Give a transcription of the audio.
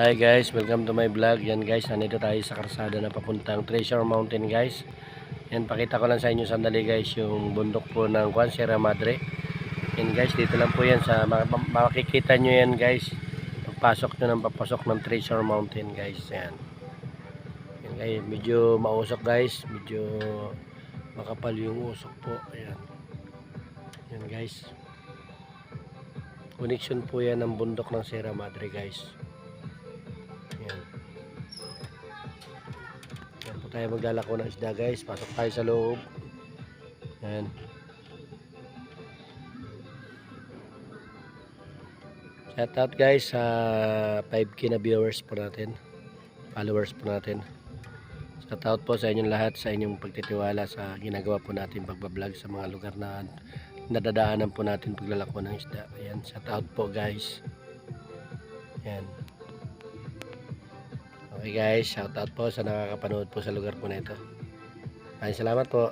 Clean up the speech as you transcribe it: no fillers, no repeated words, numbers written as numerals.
Hi guys, welcome to my vlog. Yan guys, nandito tayo sa karsada na papuntang Treasure Mountain guys. Yan, pakita ko lang sa inyo sandali guys yung bundok po ng Sierra Madre. Yan guys, dito lang po yan sa makikita nyo yan guys. Pagpasok nyo ng papasok ng Treasure Mountain guys. Yan. Yan guys, medyo mausok guys. Medyo makapal yung usok po. Ayan. Yan guys. Connection po yan ng bundok ng Sierra Madre guys. Yan. Yan po tayo maglalako ng isda guys. Pasok tayo sa loob. Yan. Shout out guys sa 5K na viewers po natin. Followers po natin. Shout out po sa inyong lahat sa inyong pagtitiwala sa ginagawa po natin pagbablog sa mga lugar na nadadaanan po natin paglalako ng isda. Ayan, shout out po guys. Yan. Okay guys, shout out po sa nakakapanood po sa lugar po na ito. Maraming salamat po.